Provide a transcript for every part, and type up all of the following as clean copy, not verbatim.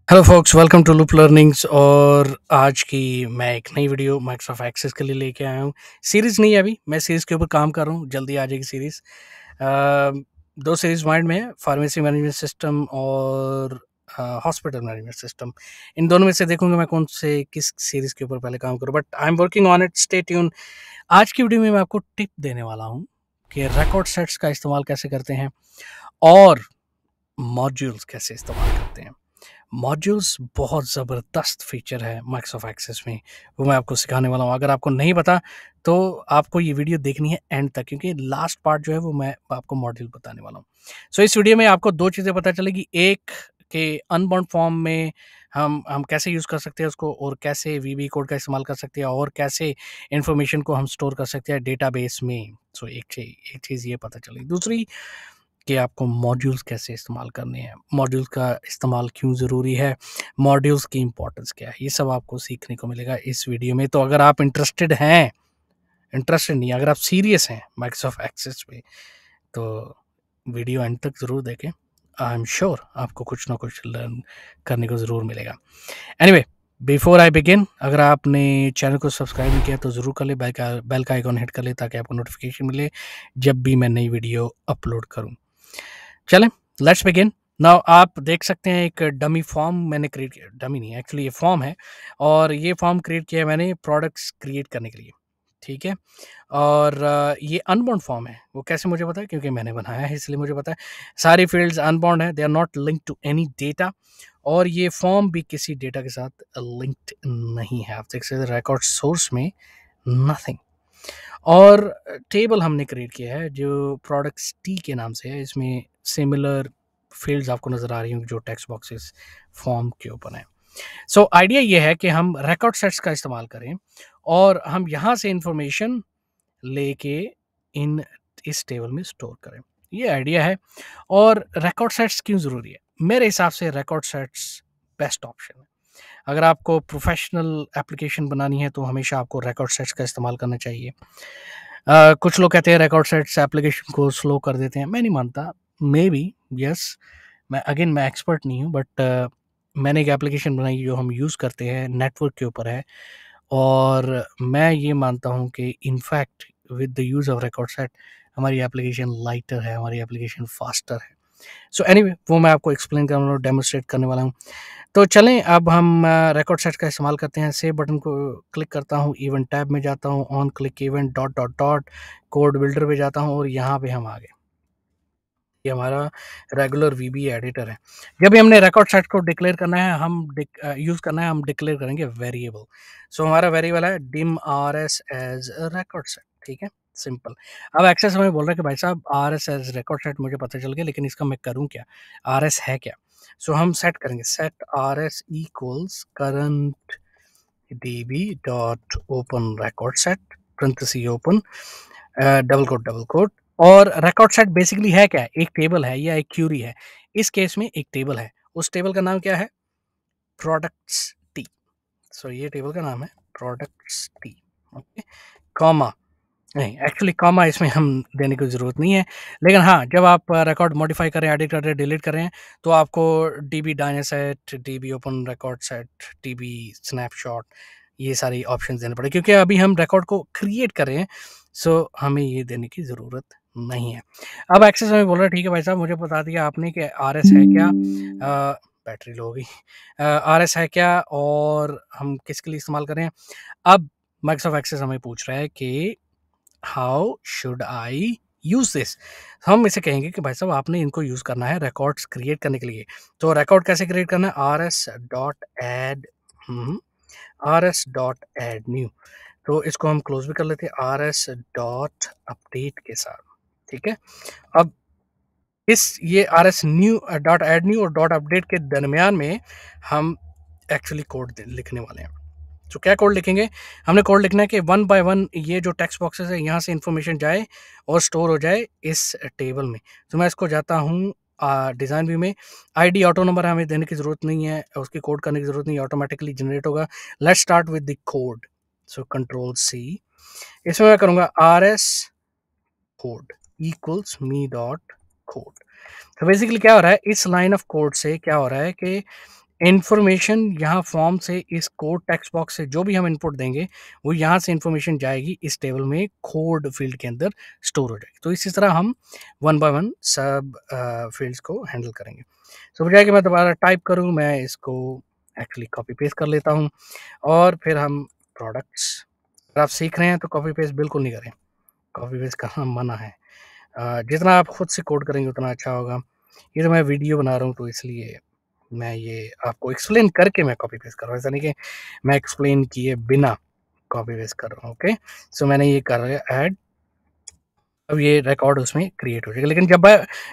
Hello folks, welcome to Loop Learnings. और आज की मैं एक नई वीडियो माइक्रोसॉफ्ट एक्सेस के लिए लेके आया हूँ। सीरीज़ नहीं है, अभी मैं सीरीज़ के ऊपर काम कर रहा हूँ, जल्दी आ जाएगी सीरीज़। दो सीरीज़ माइंड में है, फार्मेसी मैनेजमेंट सिस्टम और हॉस्पिटल मैनेजमेंट सिस्टम। इन दोनों में से देखूंगा मैं कौन से किस सीरीज़ के ऊपर पहले काम करूँ, but I am working on it, stay tune. आज की वीडियो में मैं आपको टिप देने वाला हूँ कि रिकॉर्ड सेट्स का इस्तेमाल कैसे करते हैं और मॉड्यूल्स कैसे इस्तेमाल करते हैं। मॉड्यूल्स बहुत ज़बरदस्त फीचर है माइक्रोसॉफ्ट एक्सेस में, वो मैं आपको सिखाने वाला हूँ। अगर आपको नहीं पता तो आपको ये वीडियो देखनी है एंड तक, क्योंकि लास्ट पार्ट जो है वो मैं आपको मॉड्यूल बताने वाला हूँ। सो इस वीडियो में आपको दो चीज़ें पता चलेगी। एक कि अनबाउंड फॉर्म में हम कैसे यूज़ कर सकते हैं उसको, और कैसे वीबी कोड का इस्तेमाल कर सकते हैं, और कैसे इन्फॉर्मेशन को हम स्टोर कर सकते हैं डेटाबेस में। सो एक चीज़ ये पता चलेगी। दूसरी कि आपको मॉड्यूल्स कैसे इस्तेमाल करने हैं, मॉड्यूल्स का इस्तेमाल क्यों ज़रूरी है, मॉड्यूल्स की इम्पोर्टेंस क्या है, ये सब आपको सीखने को मिलेगा इस वीडियो में। तो अगर आप इंटरेस्टेड नहीं, अगर आप सीरियस हैं माइक्रोसॉफ्ट एक्सेस पे, तो वीडियो एंड तक ज़रूर देखें। आई एम श्योर आपको कुछ ना कुछ लर्न करने को ज़रूर मिलेगा। एनीवे, बिफोर आई बिगिन, अगर आपने चैनल को सब्सक्राइब नहीं किया तो ज़रूर कर ले, बेल का आइकॉन हिट कर ले, ताकि आपको नोटिफिकेशन मिले जब भी मैं नई वीडियो अपलोड करूँ। चलें, लेट्स बिगिन। नाउ आप देख सकते हैं एक डमी फॉर्म मैंने क्रिएट किया। डमी नहीं, एक्चुअली ये फॉर्म है, और ये फॉर्म क्रिएट किया है मैंने प्रोडक्ट्स क्रिएट करने के लिए। ठीक है, और ये अनबाउंड फॉर्म है। वो कैसे मुझे पता है? क्योंकि मैंने बनाया है, इसलिए मुझे पता है। सारी फील्ड्स अनबाउंड है, they are not linked to any data, और ये फॉर्म भी किसी डेटा के साथ लिंक्ड नहीं है। आप देख सकते हैं रिकॉर्ड सोर्स में नथिंग। और टेबल हमने क्रिएट किया है जो प्रोडक्ट्स टी के नाम से है। इसमें सिमिलर फील्ड्स आपको नज़र आ रही होंगी जो टेक्स्ट बॉक्सेस फॉर्म के ऊपर हैं। सो आइडिया ये है कि हम रिकॉर्ड सेट्स का इस्तेमाल करें और हम यहाँ से इंफॉर्मेशन लेके इन इस टेबल में स्टोर करें। ये आइडिया है। और रिकॉर्ड सेट्स क्यों ज़रूरी है? मेरे हिसाब से रिकॉर्ड सेट्स बेस्ट ऑप्शन है। अगर आपको प्रोफेशनल एप्लीकेशन बनानी है तो हमेशा आपको रिकॉर्ड सेट्स का इस्तेमाल करना चाहिए। कुछ लोग कहते हैं रिकॉर्ड सेट्स एप्लीकेशन को स्लो कर देते हैं। मैं नहीं मानता। मे बी यस, मैं एक्सपर्ट नहीं हूँ, बट मैंने एक एप्लीकेशन बनाई जो हम यूज़ करते हैं, नेटवर्क के ऊपर है, और मैं ये मानता हूँ कि in fact with the use of record set हमारी एप्लीकेशन लाइटर है, हमारी एप्लीकेशन फास्टर है। सो एनीवे, वो मैं आपको एक्सप्लेन करने वाला हूँ, डेमोन्स्ट्रेट करने वाला हूँ। तो चलें, अब हम रिकॉर्ड सेट का इस्तेमाल करते हैं। सेव बटन को क्लिक करता हूँ, इवेंट टैब में जाता हूँ, on click event dot dot dot code builder पे जाता हूँ, और यहाँ पे हम आ गए। ये हमारा रेगुलर वीबी एडिटर है। जब भी हमने रिकॉर्ड सेट को डिक्लेयर करना है, यूज़ करना है, हम डिक्लेयर करेंगे वेरिएबल। सो हमारा वेरिएबल है dim R S as record set. ठीक है, सिंपल। अब एक्सेस हमें बोल रहा है कि भाई साहब R S as record set मुझे पता चल गया, लेकिन इसका मैं करूँ क्या? आर एस है क्या? सो हम सेट करेंगे, set R S equals current db dot open record set, parenthesis open, double quote. और रिकॉर्ड सेट बेसिकली है क्या? एक टेबल है या एक क्यूरी है। इस केस में एक टेबल है। उस टेबल का नाम क्या है? Products T. सो ये टेबल का नाम है प्रोडक्ट्स टी। ओके, कॉमा नहीं, एक्चुअली कॉमा इसमें हम देने की ज़रूरत नहीं है, लेकिन हाँ, जब आप रिकॉर्ड मॉडिफाई करें, एडिट करें, डिलीट करें, तो आपको dB डायनासेट, dB open record set, dB snapshot, ये सारी ऑप्शंस देने पड़े, क्योंकि अभी हम रिकॉर्ड को क्रिएट कर रहे हैं। सो हमें ये देने की ज़रूरत नहीं है। अब एक्सेस हमें बोल रहा है, ठीक है भाई साहब, मुझे बता दिया आपने कि आर एस है क्या, बैटरी लो हो गई, आर एस है क्या, और हम किसके लिए इस्तेमाल करें। अब माइक्रोसॉफ्ट एक्सेस हमें पूछ रहा है कि how should I use this. हम इसे कहेंगे कि भाई साहब आपने इनको यूज़ करना है रिकॉर्ड्स क्रिएट करने के लिए। तो रिकॉर्ड कैसे क्रिएट करना है? R S dot add new. तो इसको हम क्लोज भी कर लेते हैं, आर एस डॉट अपडेट के साथ। ठीक है, अब इस ये R S new dot add new और डॉट अपडेट के दरमियान में हम एक्चुअली कोड लिखने वाले हैं। तो क्या कोड लिखेंगे? हमने कोड लिखना है कि वन बाय वन ये जो टेक्स्ट बॉक्सेस है, यहाँ से इन्फॉर्मेशन जाए और स्टोर हो जाए इस टेबल में। तो मैं इसको जाता हूँ डिज़ाइन व्यू में। आईडी ऑटो नंबर हमें देने की ज़रूरत नहीं है, उसकी कोड करने की ज़रूरत नहीं है, ऑटोमेटिकली जनरेट होगा। Let's start with the code. So control C, इसमें मैं करूँगा R S code equals me dot code. तो बेसिकली क्या हो रहा है, इस लाइन ऑफ कोड से क्या हो रहा है कि इन्फॉर्मेशन यहाँ फॉर्म से इस कोड टेक्स्ट बॉक्स से जो भी हम इनपुट देंगे वो यहाँ से इन्फॉर्मेशन जाएगी इस टेबल में कोड फील्ड के अंदर स्टोर हो जाएगी। तो इसी तरह हम वन बाय वन सब फील्ड्स को हैंडल करेंगे। तो बजाय कि मैं दोबारा टाइप करूँ, मैं इसको एक्चुअली कॉपी पेस्ट कर लेता हूँ और फिर हम प्रोडक्ट्स, अगर आप सीख रहे हैं तो कॉपी पेस्ट बिल्कुल नहीं करें, कॉपी पेस्ट करना मना है। जितना आप खुद से कोड करेंगे उतना अच्छा होगा। ये तो मैं वीडियो बना रहा हूँ तो इसलिए मैं ये आपको एक्सप्लेन करके मैं कॉपी पेस्ट कर रहा हूँ, ऐसा नहीं कि मैं एक्सप्लेन किए बिना कॉपी पेस्ट कर रहा हूँ। ओके, सो मैंने ये कर रहा है ऐड, अब ये रिकॉर्ड उसमें क्रिएट हो जाएगा। लेकिन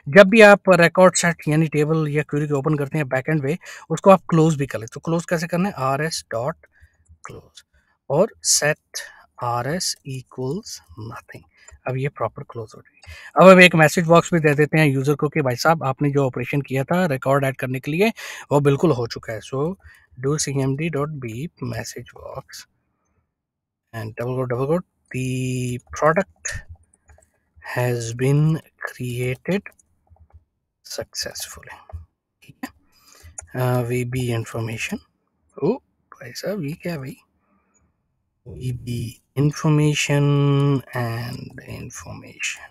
जब भी आप रिकॉर्ड सेट यानी टेबल या क्वेरी को ओपन करते हैं बैकएंड पे, उसको आप क्लोज भी कर लें। तो क्लोज कैसे करना है, आर एस डॉट क्लोज और set R S equals nothing. अब ये प्रॉपर क्लोज हो जाएगी। अब हम एक मैसेज बॉक्स भी दे देते हैं यूजर को कि भाई साहब आपने जो ऑपरेशन किया था रिकॉर्ड ऐड करने के लिए वो बिल्कुल हो चुका है। So do cmd dot beep message box and double quote the product has been created successfully. ठीक है, वी बी इंफॉर्मेशन, ओ भाई साहब ये क्या है भाई, we information and information,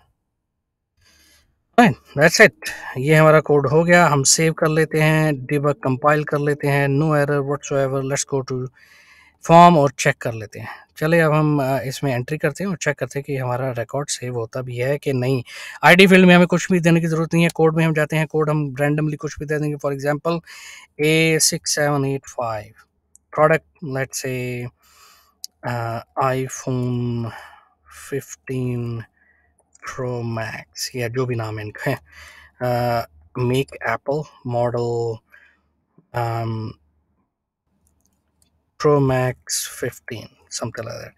that's it. ये हमारा कोड हो गया। हम सेव कर लेते हैं, डिबग कंपाइल कर लेते हैं, no error whatsoever. Let's go to form और चेक कर लेते हैं। चलिए अब हम इसमें एंट्री करते हैं और चेक करते हैं कि हमारा रिकॉर्ड सेव होता भी है कि नहीं। आईडी फील्ड में हमें कुछ भी देने की ज़रूरत नहीं है। कोड में हम जाते हैं, कोड हम रैंडमली कुछ भी दे देंगे। For example A6785 product, let's say iPhone 15 pro max या जो भी नाम है इनका है, make Apple model pro max 15 something like that,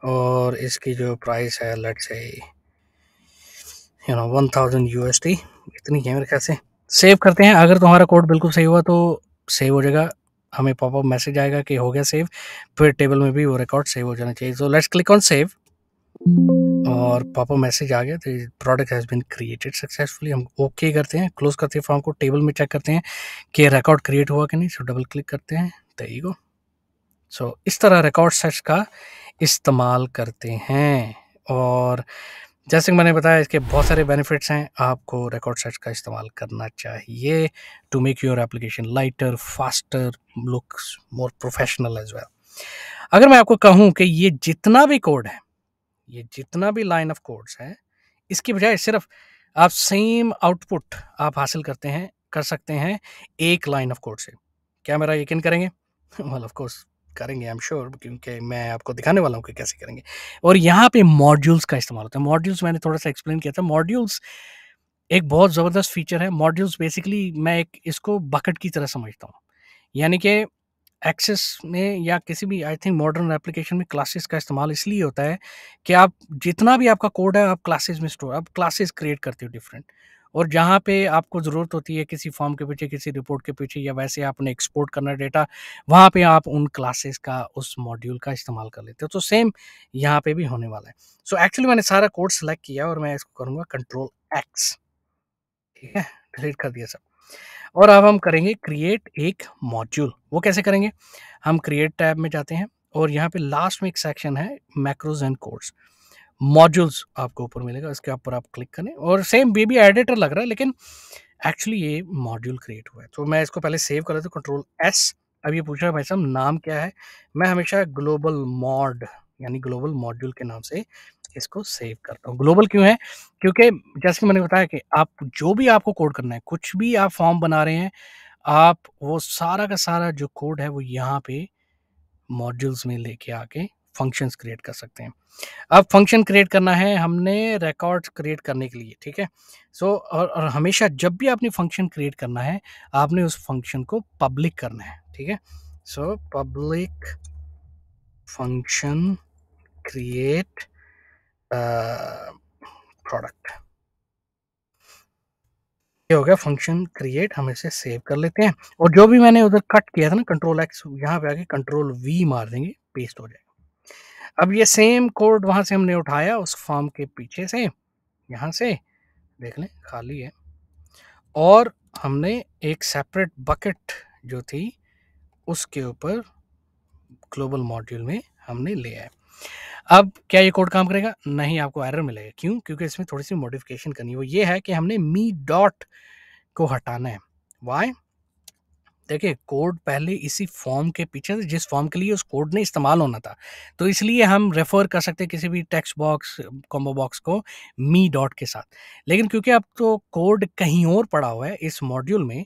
और इसकी जो प्राइस है लेट्स से 1000 USD, इतनी है मेरे ख्याल से। सेव करते हैं। अगर तुम्हारा कोड बिल्कुल सही हुआ तो सेव हो जाएगा, हमें पॉपअप मैसेज आएगा कि हो गया सेव, फिर टेबल में भी वो रिकॉर्ड सेव हो जाना चाहिए। So let's click on save और पॉपअप मैसेज आ गया, तो product has been created successfully. हम ओके करते हैं, क्लोज करते हैं फॉर्म को, टेबल में चेक करते हैं कि रिकॉर्ड क्रिएट हुआ कि नहीं। सो डबल क्लिक करते हैं, देयर यू गो। सो इस तरह रिकॉर्ड सेट्स का इस्तेमाल करते हैं। और जैसे कि मैंने बताया इसके बहुत सारे बेनिफिट्स हैं। आपको रिकॉर्ड सेट्स का इस्तेमाल करना चाहिए to make your application lighter, faster, looks more professional as well. अगर मैं आपको कहूँ कि ये जितना भी कोड है, ये जितना भी लाइन ऑफ कोड्स है, इसकी बजाय सिर्फ आप सेम आउटपुट आप हासिल कर सकते हैं एक लाइन ऑफ कोड से। क्या मेरा यकीन करेंगे? वेल ऑफ कोर्स करेंगे, आई एम श्योर, क्योंकि मैं आपको दिखाने वाला हूँ कि कैसे करेंगे। और यहाँ पे मॉड्यूल्स का इस्तेमाल होता है। मॉड्यूल्स मैंने थोड़ा सा एक्सप्लेन किया था। मॉड्यूल्स एक बहुत ज़बरदस्त फीचर है। मॉड्यूल्स बेसिकली मैं एक इसको बकेट की तरह समझता हूँ। यानी कि एक्सेस में या किसी भी आई थिंक मॉडर्न एप्लीकेशन में क्लासेस का इस्तेमाल इसलिए होता है कि आप जितना भी आपका कोड है आप क्लासेस में स्टोर, आप क्लासेस क्रिएट करते हो डिफरेंट, और जहाँ पे आपको ज़रूरत होती है किसी फॉर्म के पीछे, किसी रिपोर्ट के पीछे, या वैसे आपने एक्सपोर्ट करना डेटा, वहाँ पे आप उन क्लासेस का, उस मॉड्यूल का इस्तेमाल कर लेते हो। तो सेम यहाँ पे भी होने वाला है। सो एक्चुअली मैंने सारा कोड सेलेक्ट किया और मैं इसको करूँगा कंट्रोल एक्स, ठीक है, डिलीट कर दिया सब। और अब हम करेंगे क्रिएट एक मॉड्यूल। वो कैसे करेंगे, हम क्रिएट टैब में जाते हैं और यहाँ पे लास्ट में एक सेक्शन है मैक्रोज एंड कोड्स, मॉड्यूल्स आपको ऊपर मिलेगा, इसके ऊपर आप क्लिक करें और सेम बेबी एडिटर लग रहा है लेकिन एक्चुअली ये मॉड्यूल क्रिएट हुआ है। तो मैं इसको पहले सेव कर लेता हूँ, कंट्रोल एस। अब ये पूछ रहा है भाई साहब नाम क्या है, मैं हमेशा ग्लोबल मॉड यानी ग्लोबल मॉड्यूल के नाम से इसको सेव करता हूँ। ग्लोबल क्यों है, क्योंकि जैसे कि मैंने बताया कि आप जो भी आपको कोड करना है, कुछ भी आप फॉर्म बना रहे हैं, आप वो सारा का सारा जो कोड है वो यहाँ पे मॉड्यूल्स में लेके आके फंक्शंस क्रिएट कर सकते हैं। अब फंक्शन क्रिएट करना है हमने रिकॉर्ड्स क्रिएट करने के लिए, ठीक है। सो और हमेशा जब भी आपने फंक्शन क्रिएट करना है, आपने उस फंक्शन को पब्लिक करना है, ठीक है। So public function create product, ये हो गया फंक्शन क्रिएट। हम इसे सेव कर लेते हैं और जो भी मैंने उधर कट किया था ना, कंट्रोल एक्स, यहाँ पे आके कंट्रोल वी मार देंगे, पेस्ट हो जाएगा। अब ये सेम कोड वहां से हमने उठाया उस फॉर्म के पीछे से, यहाँ से देख लें खाली है, और हमने एक सेपरेट बकेट जो थी उसके ऊपर ग्लोबल मॉड्यूल में हमने ले आए। अब क्या ये कोड काम करेगा? नहीं, आपको एरर मिलेगा। क्यों? क्योंकि इसमें थोड़ी सी मॉडिफिकेशन करनी है। वो ये है कि हमने मी डॉट को हटाना है। वाई? देखिए, कोड पहले इसी फॉर्म के पीछे से, जिस फॉर्म के लिए उस कोड ने इस्तेमाल होना था, तो इसलिए हम रेफर कर सकते हैं किसी भी टेक्स्ट बॉक्स, कॉम्बो बॉक्स को मी डॉट के साथ। लेकिन क्योंकि अब तो कोड कहीं और पड़ा हुआ है इस मॉड्यूल में,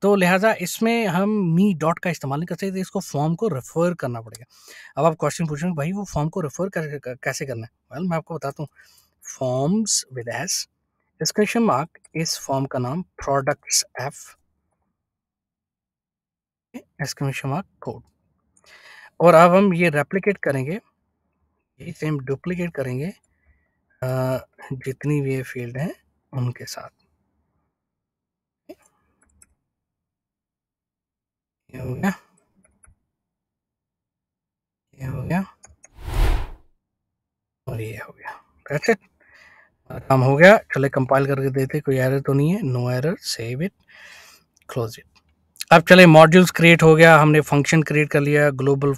तो लिहाजा इसमें हम मी डॉट का इस्तेमाल नहीं कर सकते, इसको फॉर्म को रेफर करना पड़ेगा। अब आप क्वेश्चन पूछेंगे, भाई वो फॉर्म को रेफर कैसे करना है? वेल, मैं आपको बताता हूँ। Forms with S, exclamation mark, इस फॉर्म का नाम products F, exclamation mark code. और अब हम ये रेप्लिकेट करेंगे, ये सेम डुप्लीकेट करेंगे जितनी भी ये फील्ड हैं उनके साथ। ये हो गया, ये हो गया, और ये हो गया। दैट्स इट, काम हो गया। चले कंपाइल करके देते, कोई एरर तो नहीं है। No error, save it, close it. अब चले, मॉड्यूल्स क्रिएट हो गया, हमने फंक्शन क्रिएट कर लिया, ग्लोबल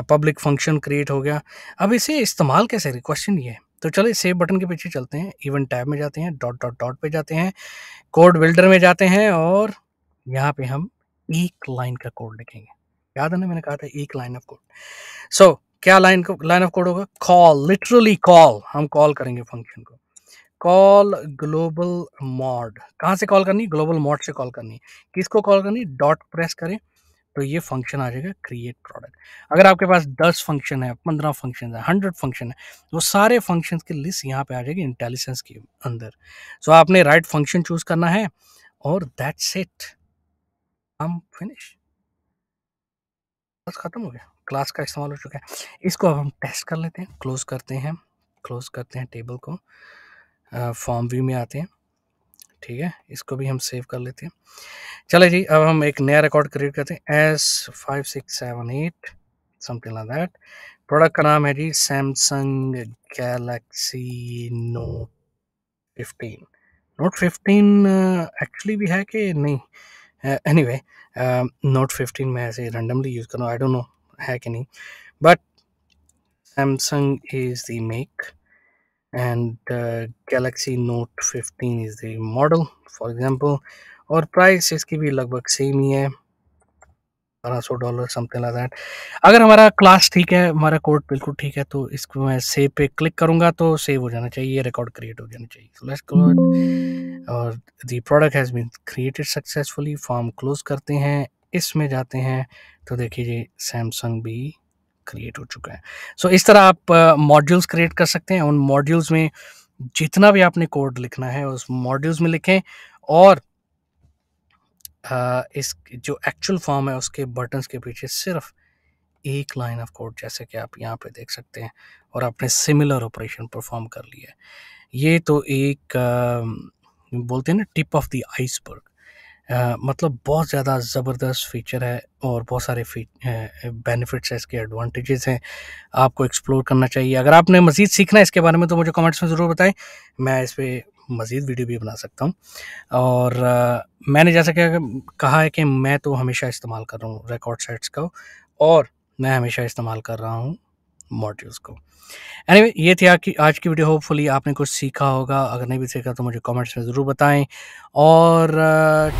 पब्लिक फंक्शन क्रिएट हो गया। अब इसे इस्तेमाल कैसे, क्वेश्चन ये है। तो चले सेव बटन के पीछे चलते हैं, इवेंट टैब में जाते हैं, डॉट डॉट डॉट पे जाते हैं, कोड बिल्डर में जाते हैं, और यहाँ पे हम एक लाइन का कोड लिखेंगे। याद है ना, मैंने कहा था एक लाइन ऑफ कोड। सो क्या लाइन ऑफ कोड होगा? कॉल, लिटरली कॉल, हम कॉल करेंगे फंक्शन को। कॉल ग्लोबल मॉड, कहाँ से कॉल करनी? ग्लोबल मॉड से कॉल करनी। किसको कॉल करनी? डॉट प्रेस करें तो ये फंक्शन आ जाएगा, क्रिएट प्रोडक्ट। अगर आपके पास 10 फंक्शन है, 15 फंक्शन है, 100 फंक्शन है, वो सारे फंक्शन की लिस्ट यहाँ पे आ जाएगी इंटेलिजेंस के अंदर। सो आपने राइट फंक्शन चूज करना है, और दैट्स इट, हम फिनिश, बस खत्म हो गया। क्लास का इस्तेमाल हो चुका है। इसको अब हम टेस्ट कर लेते हैं। क्लोज करते हैं, क्लोज करते हैं टेबल को, फॉर्म व्यू में आते हैं। ठीक है, इसको भी हम सेव कर लेते हैं। चले जी, अब हम एक नया रिकॉर्ड क्रिएट करते हैं, S5678 something like that. Product का नाम है जी Samsung Galaxy Note 15। Note 15 actually भी है कि नहीं? एनीवे, नोट 15 मैं ऐसे रैंडमली यूज़ कर रहा हूँ, आई डोंट नो है कि नहीं, but Samsung is the make, and Galaxy Note 15 is the model for example, और प्राइस इसकी भी लगभग सेम ही है, $1200 समथिंग लाइक दैट। अगर हमारा क्लास ठीक है, हमारा कोड बिल्कुल ठीक है, तो इसको मैं सेव पे क्लिक करूंगा तो सेव हो जाना चाहिए, ये रिकॉर्ड क्रिएट हो जाना चाहिए। सो लेट्स गो, और the product has been created successfully. Form close करते हैं, इसमें जाते हैं, तो देखिए जी सैमसंग भी क्रिएट हो चुका है। सो इस तरह आप मॉड्यूल्स क्रिएट कर सकते हैं। उन मॉड्यूल्स में जितना भी आपने कोड लिखना है उस मॉड्यूल्स में लिखें, और इस जो एक्चुअल फॉर्म है उसके बटन्स के पीछे सिर्फ एक लाइन ऑफ कोड, जैसे कि आप यहाँ पे देख सकते हैं, और आपने सिमिलर ऑपरेशन परफॉर्म कर लिया है। ये तो एक बोलते हैं ना, टिप ऑफ द आइसबर्ग। मतलब बहुत ज़्यादा ज़बरदस्त फीचर है, और बहुत सारे बेनिफिट्स हैं, इसके एडवांटेजेस हैं, आपको एक्सप्लोर करना चाहिए। अगर आपने मज़ीद सीखना है इसके बारे में तो मुझे कमेंट्स में ज़रूर बताएं, मैं इस पर मज़ीद वीडियो भी बना सकता हूँ। और मैंने जैसा कि कहा है कि मैं तो हमेशा इस्तेमाल कर रहा हूँ रिकॉर्ड सेट्स का, और मैं हमेशा इस्तेमाल कर रहा हूँ मॉड्यूल्स को। एनीवे, ये थी आज की वीडियो। होपफुली आपने कुछ सीखा होगा। अगर नहीं भी सीखा तो मुझे कमेंट्स में ज़रूर बताएं, और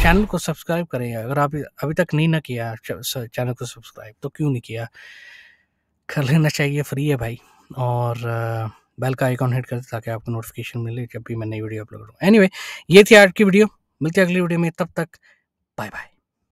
चैनल को सब्सक्राइब करें। अगर आप अभी तक नहीं ना किया चैनल को सब्सक्राइब, तो क्यों नहीं किया, कर लेना चाहिए, फ्री है भाई। और बेल का आइकॉन हिट कर दें ताकि आपको नोटिफिकेशन मिले जब भी मैं नई वीडियो अपलोड करूँ। एनीवे, ये थी आज की वीडियो, मिलते हैं अगली वीडियो में, तब तक बाय बाय।